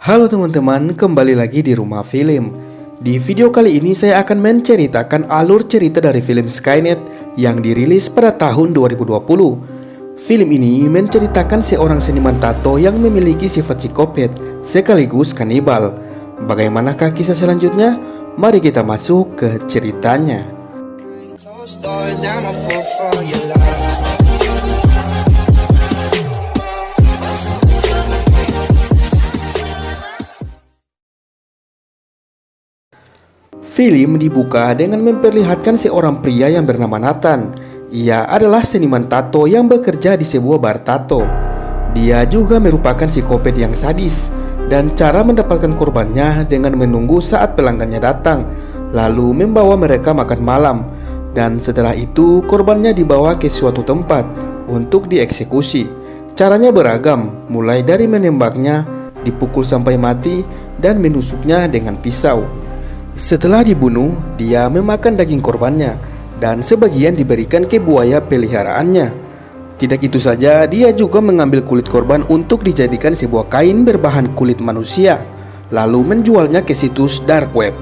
Halo teman-teman, kembali lagi di Rumah Film. Di video kali ini saya akan menceritakan alur cerita dari film Skynet yang dirilis pada tahun 2020. Film ini menceritakan seorang seniman tato yang memiliki sifat psikopat sekaligus kanibal. Bagaimanakah kisah selanjutnya? Mari kita masuk ke ceritanya. Film dibuka dengan memperlihatkan seorang pria yang bernama Nathan. Ia adalah seniman tato yang bekerja di sebuah bar tato. Dia juga merupakan psikopat yang sadis, dan cara mendapatkan korbannya dengan menunggu saat pelanggannya datang, lalu membawa mereka makan malam. Dan setelah itu korbannya dibawa ke suatu tempat untuk dieksekusi. Caranya beragam, mulai dari menembaknya, dipukul sampai mati, dan menusuknya dengan pisau. Setelah dibunuh, dia memakan daging korbannya dan sebagian diberikan ke buaya peliharaannya. Tidak itu saja, dia juga mengambil kulit korban untuk dijadikan sebuah kain berbahan kulit manusia, lalu menjualnya ke situs dark web.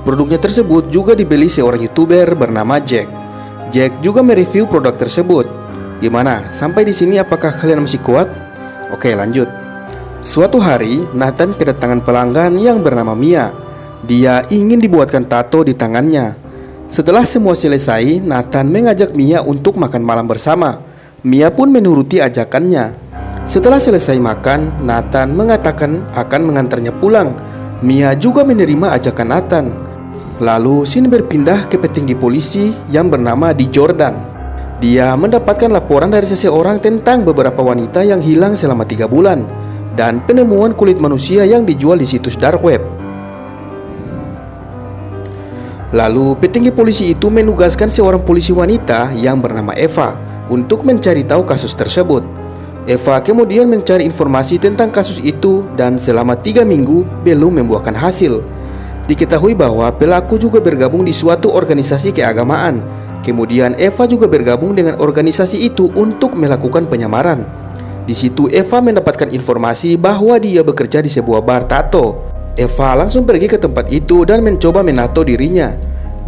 Produknya tersebut juga dibeli seorang YouTuber bernama Jack. Jack juga mereview produk tersebut. Gimana? Sampai di sini apakah kalian masih kuat? Oke, lanjut. Suatu hari, Nathan kedatangan pelanggan yang bernama Mia. Dia ingin dibuatkan tato di tangannya. Setelah semua selesai, Nathan mengajak Mia untuk makan malam bersama. Mia pun menuruti ajakannya. Setelah selesai makan, Nathan mengatakan akan mengantarnya pulang. Mia juga menerima ajakan Nathan. Lalu scene berpindah ke petinggi polisi yang bernama Di Jordan. Dia mendapatkan laporan dari seseorang tentang beberapa wanita yang hilang selama 3 bulan dan penemuan kulit manusia yang dijual di situs dark web. Lalu petinggi polisi itu menugaskan seorang polisi wanita yang bernama Eva untuk mencari tahu kasus tersebut. Eva kemudian mencari informasi tentang kasus itu dan selama 3 minggu belum membuahkan hasil. Diketahui bahwa pelaku juga bergabung di suatu organisasi keagamaan. Kemudian Eva juga bergabung dengan organisasi itu untuk melakukan penyamaran. Di situ Eva mendapatkan informasi bahwa dia bekerja di sebuah bar tato. Eva langsung pergi ke tempat itu dan mencoba menato dirinya.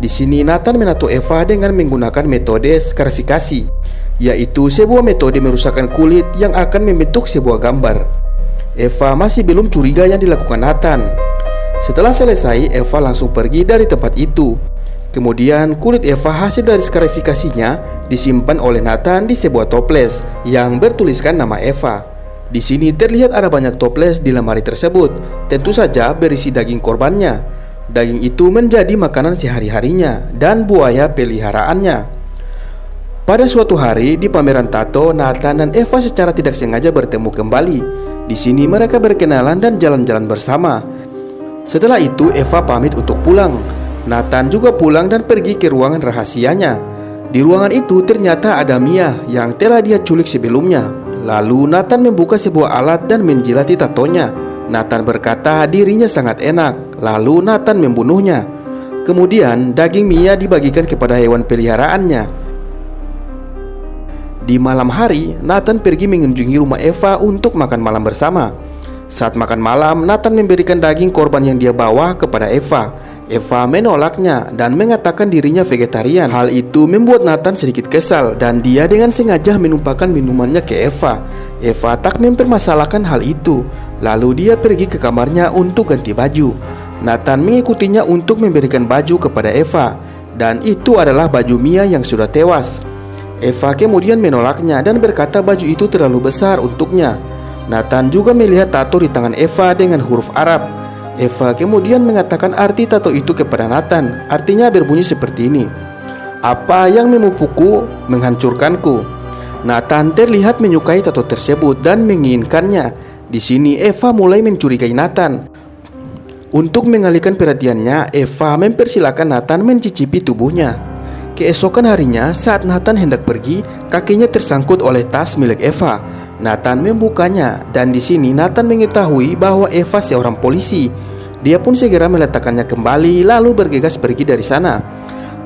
Di sini Nathan menato Eva dengan menggunakan metode skarifikasi, yaitu sebuah metode merusakkan kulit yang akan membentuk sebuah gambar. Eva masih belum curiga yang dilakukan Nathan. Setelah selesai, Eva langsung pergi dari tempat itu. Kemudian kulit Eva hasil dari skarifikasinya disimpan oleh Nathan di sebuah toples yang bertuliskan nama Eva. Di sini terlihat ada banyak toples di lemari tersebut, tentu saja berisi daging korbannya. Daging itu menjadi makanan sehari-harinya dan buaya peliharaannya. Pada suatu hari di pameran tato, Nathan dan Eva secara tidak sengaja bertemu kembali. Di sini mereka berkenalan dan jalan-jalan bersama. Setelah itu Eva pamit untuk pulang. Nathan juga pulang dan pergi ke ruangan rahasianya. Di ruangan itu ternyata ada Mia yang telah dia culik sebelumnya. Lalu Nathan membuka sebuah alat dan menjilati tatonya. Nathan berkata dirinya sangat enak. Lalu Nathan membunuhnya. Kemudian daging Mia dibagikan kepada hewan peliharaannya. Di malam hari, Nathan pergi mengunjungi rumah Eva untuk makan malam bersama. Saat makan malam, Nathan memberikan daging korban yang dia bawa kepada Eva. Eva menolaknya dan mengatakan dirinya vegetarian. Hal itu membuat Nathan sedikit kesal dan dia dengan sengaja menumpahkan minumannya ke Eva. Eva tak mempermasalahkan hal itu. Lalu dia pergi ke kamarnya untuk ganti baju. Nathan mengikutinya untuk memberikan baju kepada Eva, dan itu adalah baju Mia yang sudah tewas. Eva kemudian menolaknya dan berkata baju itu terlalu besar untuknya. Nathan juga melihat tato di tangan Eva dengan huruf Arab. Eva kemudian mengatakan arti tato itu kepada Nathan. Artinya berbunyi seperti ini: apa yang memupukku menghancurkanku. Nathan terlihat menyukai tato tersebut dan menginginkannya. Di sini Eva mulai mencurigai Nathan. Untuk mengalihkan perhatiannya, Eva mempersilahkan Nathan mencicipi tubuhnya. Keesokan harinya, saat Nathan hendak pergi, kakinya tersangkut oleh tas milik Eva. Nathan membukanya dan di sini Nathan mengetahui bahwa Eva seorang polisi. Dia pun segera meletakkannya kembali lalu bergegas pergi dari sana.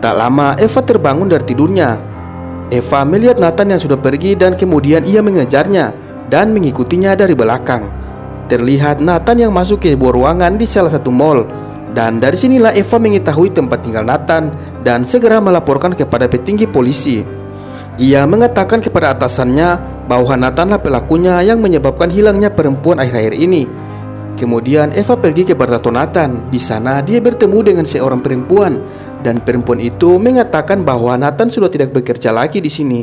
Tak lama Eva terbangun dari tidurnya. Eva melihat Nathan yang sudah pergi dan kemudian ia mengejarnya dan mengikutinya dari belakang. terlihat Nathan yang masuk ke sebuah ruangan di salah satu mall. Dan dari sinilah Eva mengetahui tempat tinggal Nathan dan segera melaporkan kepada petinggi polisi. Ia mengatakan kepada atasannya bahwa Nathanlah pelakunya yang menyebabkan hilangnya perempuan akhir-akhir ini. Kemudian Eva pergi ke bar tato Nathan. Di sana dia bertemu dengan seorang perempuan dan perempuan itu mengatakan bahwa Nathan sudah tidak bekerja lagi di sini.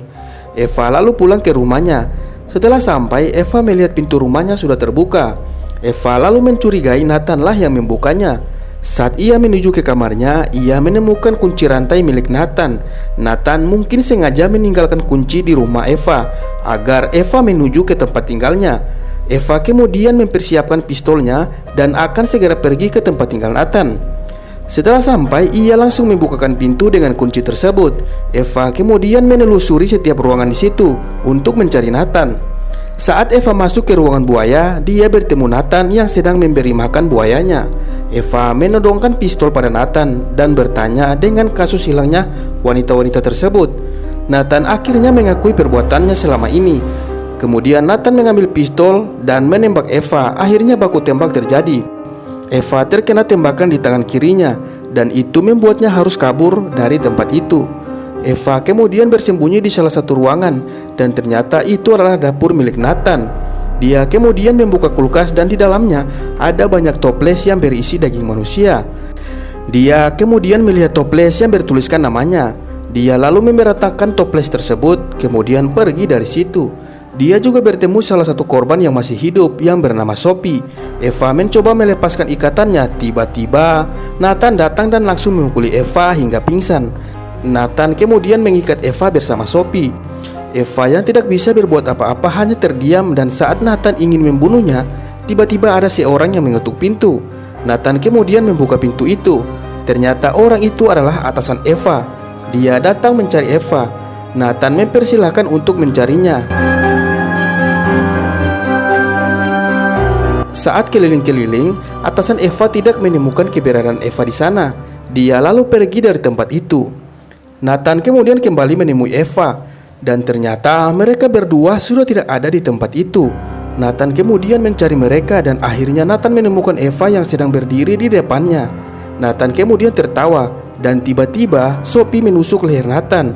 Eva lalu pulang ke rumahnya. Setelah sampai, Eva melihat pintu rumahnya sudah terbuka. Eva lalu mencurigai Nathanlah yang membukanya. Saat ia menuju ke kamarnya, ia menemukan kunci rantai milik Nathan. Nathan mungkin sengaja meninggalkan kunci di rumah Eva agar Eva menuju ke tempat tinggalnya. Eva kemudian mempersiapkan pistolnya dan akan segera pergi ke tempat tinggal Nathan. Setelah sampai, ia langsung membukakan pintu dengan kunci tersebut. Eva kemudian menelusuri setiap ruangan di situ untuk mencari Nathan. Saat Eva masuk ke ruangan buaya, dia bertemu Nathan yang sedang memberi makan buayanya. Eva menodongkan pistol pada Nathan dan bertanya dengan kasus hilangnya wanita-wanita tersebut. Nathan akhirnya mengakui perbuatannya selama ini. Kemudian Nathan mengambil pistol dan menembak Eva. Akhirnya baku tembak terjadi. Eva terkena tembakan di tangan kirinya dan itu membuatnya harus kabur dari tempat itu. Eva kemudian bersembunyi di salah satu ruangan dan ternyata itu adalah dapur milik Nathan. Dia kemudian membuka kulkas dan di dalamnya ada banyak toples yang berisi daging manusia. Dia kemudian melihat toples yang bertuliskan namanya. Dia lalu memberatangkan toples tersebut kemudian pergi dari situ. Dia juga bertemu salah satu korban yang masih hidup yang bernama Sophie. Eva mencoba melepaskan ikatannya. Tiba-tiba Nathan datang dan langsung memukuli Eva hingga pingsan. Nathan kemudian mengikat Eva bersama Sophie. Eva yang tidak bisa berbuat apa-apa hanya terdiam dan saat Nathan ingin membunuhnya, tiba-tiba ada seorang yang mengetuk pintu. Nathan kemudian membuka pintu itu. Ternyata orang itu adalah atasan Eva. Dia datang mencari Eva. Nathan mempersilahkan untuk mencarinya. Saat keliling-keliling, atasan Eva tidak menemukan keberadaan Eva di sana. Dia lalu pergi dari tempat itu. Nathan kemudian kembali menemui Eva dan ternyata mereka berdua sudah tidak ada di tempat itu. Nathan kemudian mencari mereka dan akhirnya Nathan menemukan Eva yang sedang berdiri di depannya. Nathan kemudian tertawa dan tiba-tiba Sophie menusuk leher Nathan.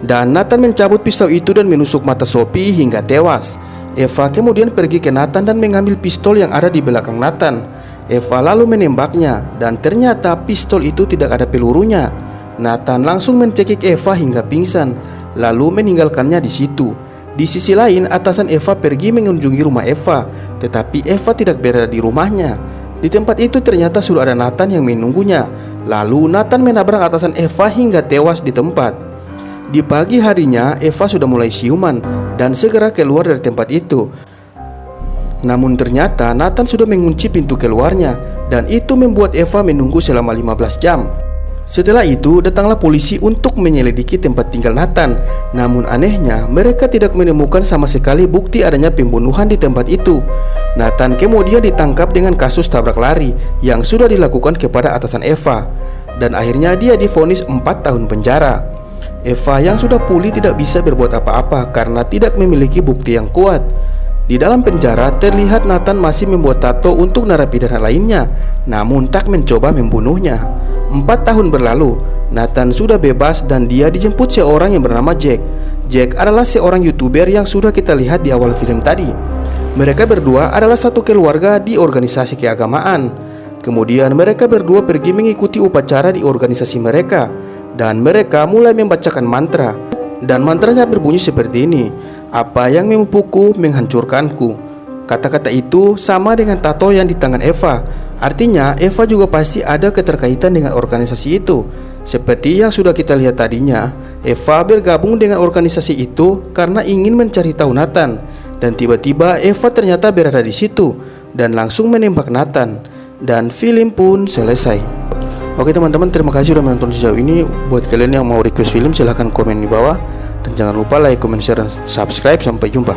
Dan Nathan mencabut pisau itu dan menusuk mata Sophie hingga tewas. Eva kemudian pergi ke Nathan dan mengambil pistol yang ada di belakang Nathan. Eva lalu menembaknya dan ternyata pistol itu tidak ada pelurunya. Nathan langsung mencekik Eva hingga pingsan lalu meninggalkannya di situ. Di sisi lain, atasan Eva pergi mengunjungi rumah Eva, tetapi Eva tidak berada di rumahnya. Di tempat itu ternyata sudah ada Nathan yang menunggunya. Lalu Nathan menabrak atasan Eva hingga tewas di tempat. Di pagi harinya, Eva sudah mulai siuman dan segera keluar dari tempat itu. Namun ternyata Nathan sudah mengunci pintu keluarnya dan itu membuat Eva menunggu selama 15 jam. Setelah itu datanglah polisi untuk menyelidiki tempat tinggal Nathan. Namun anehnya mereka tidak menemukan sama sekali bukti adanya pembunuhan di tempat itu. Nathan kemudian ditangkap dengan kasus tabrak lari yang sudah dilakukan kepada atasan Eva. Dan akhirnya dia divonis 4 tahun penjara. Eva yang sudah pulih tidak bisa berbuat apa-apa karena tidak memiliki bukti yang kuat. Di dalam penjara terlihat Nathan masih membuat tato untuk narapidana lainnya, namun tak mencoba membunuhnya. 4 tahun berlalu, Nathan sudah bebas dan dia dijemput seorang yang bernama Jack. Jack adalah seorang YouTuber yang sudah kita lihat di awal film tadi. Mereka berdua adalah satu keluarga di organisasi keagamaan. Kemudian mereka berdua pergi mengikuti upacara di organisasi mereka dan mereka mulai membacakan mantra. Dan mantranya berbunyi seperti ini: apa yang memupukku menghancurkanku. Kata-kata itu sama dengan tato yang di tangan Eva. Artinya Eva juga pasti ada keterkaitan dengan organisasi itu. Seperti yang sudah kita lihat tadinya, Eva bergabung dengan organisasi itu karena ingin mencari tahu Nathan. Dan tiba-tiba Eva ternyata berada di situ dan langsung menembak Nathan. Dan film pun selesai. Oke teman-teman, terima kasih sudah menonton sejauh ini. Buat kalian yang mau request film silahkan komen di bawah. Dan jangan lupa like, comment, share, dan subscribe. Sampai jumpa.